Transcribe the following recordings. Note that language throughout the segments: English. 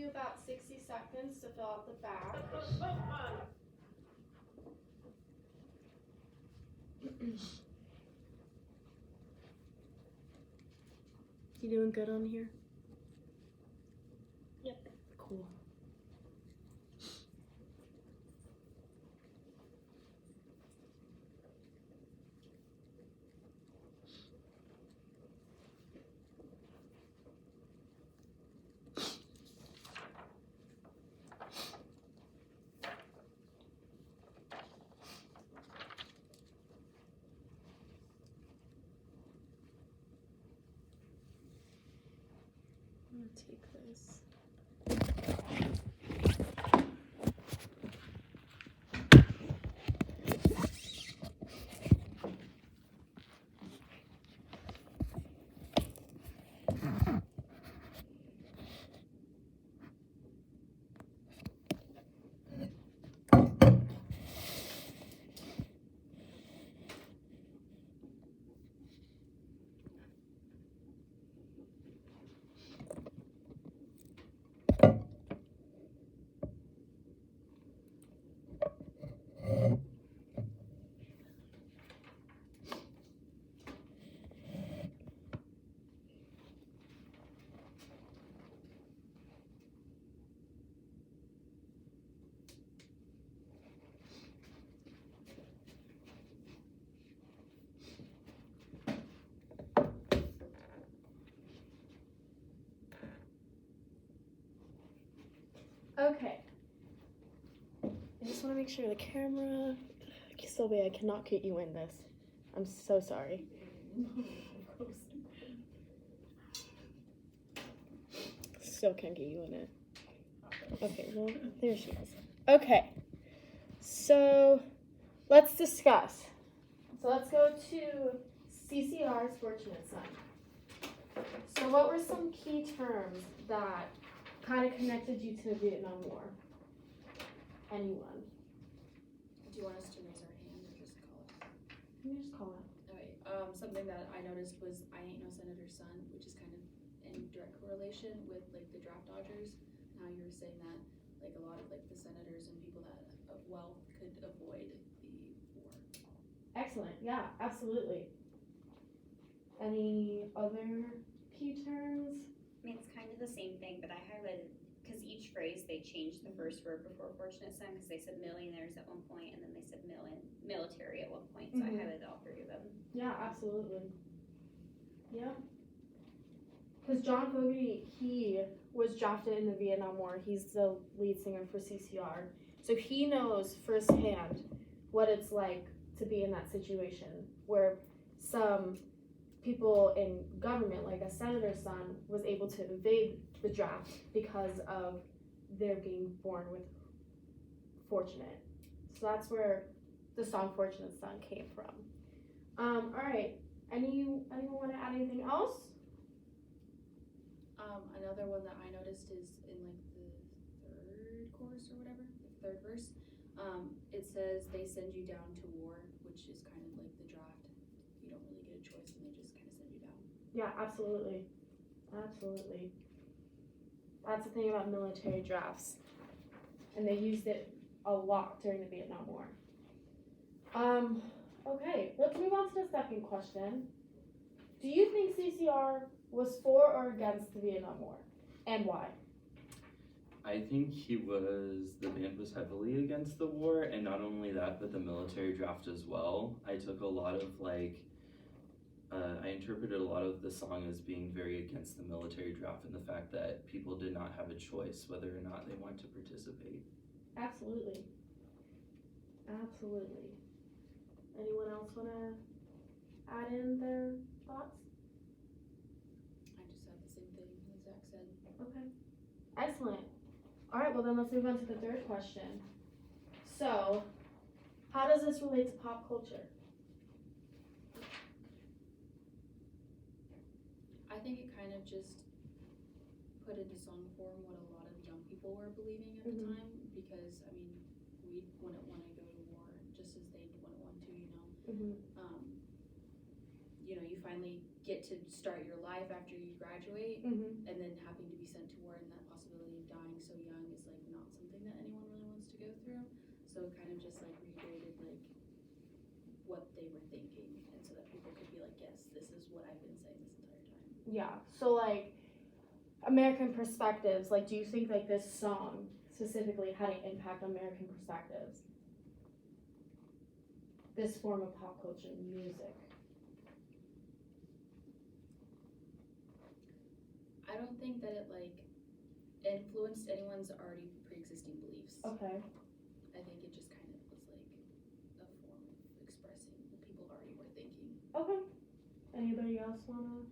about 60 seconds to fill out the back. You doing good on here? Yep. Cool. I'm gonna take this. Okay. I just want to make sure the camera. Sylvia, I cannot get you in this. I'm so sorry. Still can't get you in it. Okay, well, there she is. Okay. So, let's discuss. So, let's go to CCR's Fortunate Son. So, what were some key terms that kind of connected you to the Vietnam War? Anyone? Do you want us to raise our hand or just call it? You just call it. Okay, something that I noticed was I Ain't No Senator's Son, which is kind of in direct correlation with like the draft dodgers. How you were saying that like a lot of like the senators and people that of wealth could avoid the war. Excellent. Yeah, absolutely. Any other key terms? I mean, it's kind of the same thing, but I highlighted, because each phrase they changed the first word before Fortunate Son, because they said millionaires at one point, and then they said military at one point, so I highlighted all three of them. Yeah, absolutely. Yeah. Because John Fogerty, he was drafted in the Vietnam War. He's the lead singer for CCR. So he knows firsthand what it's like to be in that situation where some people in government, like a senator's son, was able to evade the draft because of their being born with fortunate. So that's where the song Fortunate Son came from. All right. Anyone want to add anything else? Another one that I noticed is in like the third chorus or whatever, the third verse. It says they send you down to war, which is kind of like the draft. You don't really get a choice, and they just kind of send you down. Yeah, absolutely. Absolutely. That's the thing about military drafts. And they used it a lot during the Vietnam War. Okay, let's move on to the second question. Do you think CCR was for or against the Vietnam War? And why? I think the band was heavily against the war, and not only that, but the military draft as well. I took a lot of I interpreted a lot of the song as being very against the military draft and the fact that people did not have a choice whether or not they wanted to participate. Absolutely. Absolutely. Anyone else want to add in their thoughts? I just had the same thing as Zach said. Okay. Excellent. All right, well then let's move on to the third question. So, how does this relate to pop culture? I think it kind of just put into song form what a lot of young people were believing at the time, because I mean, we wouldn't want to go to war just as they wouldn't want to, you know. You know, you finally get to start your life after you graduate, Mm-hmm. and then having to be sent to war and that possibility of dying so young is like not something that anyone really wants to go through. So it kind of just like reiterated like what they were thinking, and so that people could be like, yes, this is what I've been saying this entire time. Yeah. So like American perspectives, like do you think like this song specifically had an impact on American perspectives? This form of pop culture music. I don't think that it like influenced anyone's already pre-existing beliefs. Okay. I think it just kind of was like a form of expressing what people already were thinking. Okay. Anybody else wanna?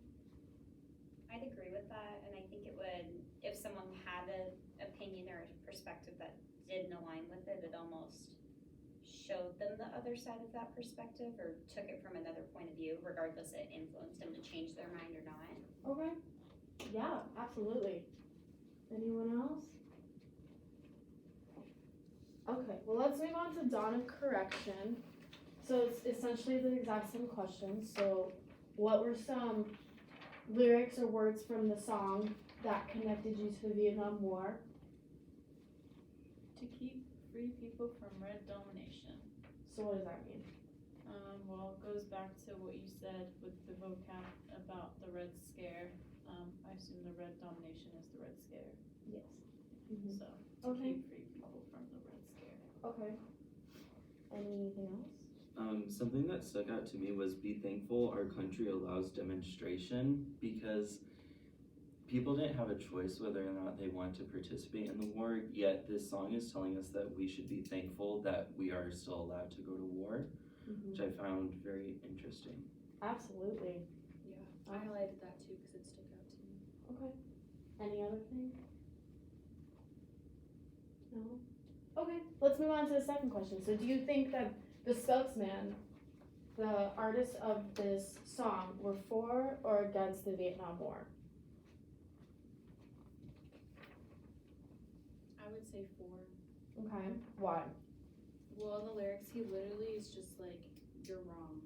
I'd agree with that, and I think it would, if someone had an opinion or a perspective that didn't align with it, it almost showed them the other side of that perspective or took it from another point of view, regardless it influenced them to change their mind or not. Okay. Yeah, absolutely. Anyone else? Okay, well let's move on to Dawn of Correction. So it's essentially the exact same question. So what were some lyrics or words from the song that connected you to the Vietnam War? To keep free people from red domination. So what does that mean? Well, it goes back to what you said with the vocab about the Red Scare. I assume the red domination is the Red Scare. Yes. So, to Okay. keep free people from the Red Scare. Okay. Anything else? Something that stuck out to me was be thankful our country allows demonstration, because people didn't have a choice whether or not they want to participate in the war, yet this song is telling us that we should be thankful that we are still allowed to go to war, which I found very interesting. Absolutely. Yeah, I highlighted that too because it stuck out to me. Okay. Any other thing? No? Okay, let's move on to the second question. So do you think that the spokesman, the artists of this song, were for or against the Vietnam War? I would say 4. Okay. Why? Well, in the lyrics, he literally is just like, "You're wrong."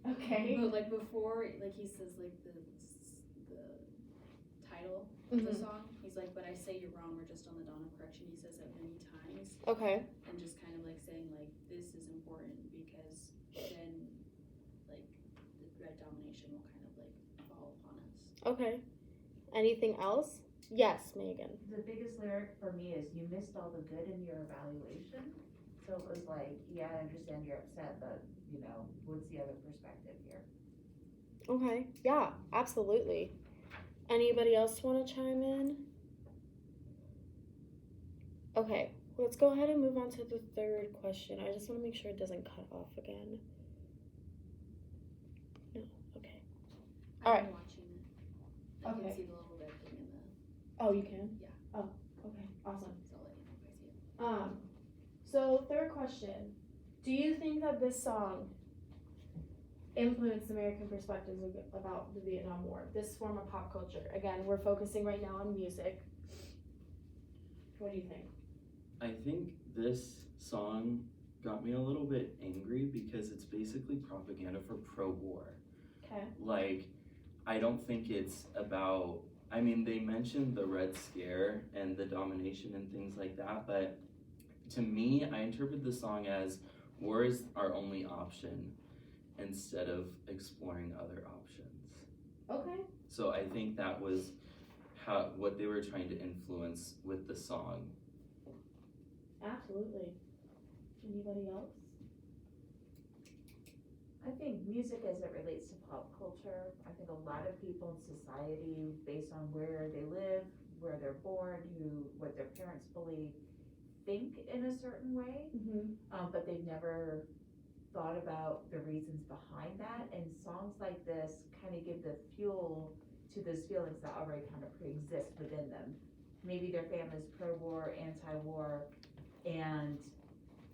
Okay. But like before, like he says like the title of the song, he's like, "But I say you're wrong. We're just on the dawn of correction." He says that many times, Okay. and just kind of like saying like this is important because then like the red domination will kind of like fall upon us. Okay. Anything else? Yes, Megan. The biggest lyric for me is "You missed all the good in your evaluation." So it was like, yeah, I understand you're upset, but you know, what's the other perspective here? Okay. Yeah, absolutely. Anybody else want to chime in? Okay, let's go ahead and move on to the third question. I just want to make sure it doesn't cut off again. No, okay. All right. I'm watching it. I Okay. can see the little red thing in the. Oh, you can? Yeah. Oh, okay, awesome. So I'll let you know if I see it. So third question. Do you think that this song influenced American perspectives about the Vietnam War, this form of pop culture? Again, we're focusing right now on music. What do you think? I think this song got me a little bit angry because it's basically propaganda for pro-war. Okay. Like, I don't think it's about, I mean, they mentioned the Red Scare and the domination and things like that, but to me, I interpret the song as war is our only option instead of exploring other options. Okay. So I think that was what they were trying to influence with the song. Absolutely. Anybody else? I think music as it relates to pop culture, I think a lot of people in society, based on where they live, where they're born, what their parents believe, think in a certain way, but they've never thought about the reasons behind that, and songs like this kind of give the fuel to those feelings that already kind of pre-exist within them. Maybe their family's pro-war, anti-war, and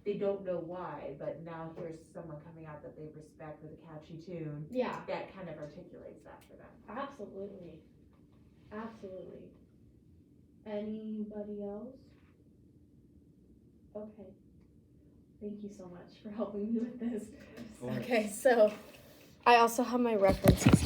they don't know why, but now here's someone coming out that they respect with a catchy tune Yeah. that kind of articulates that for them. Absolutely. Absolutely. Anybody else? Okay. Thank you so much for helping me with this. course. Okay, so I also have my references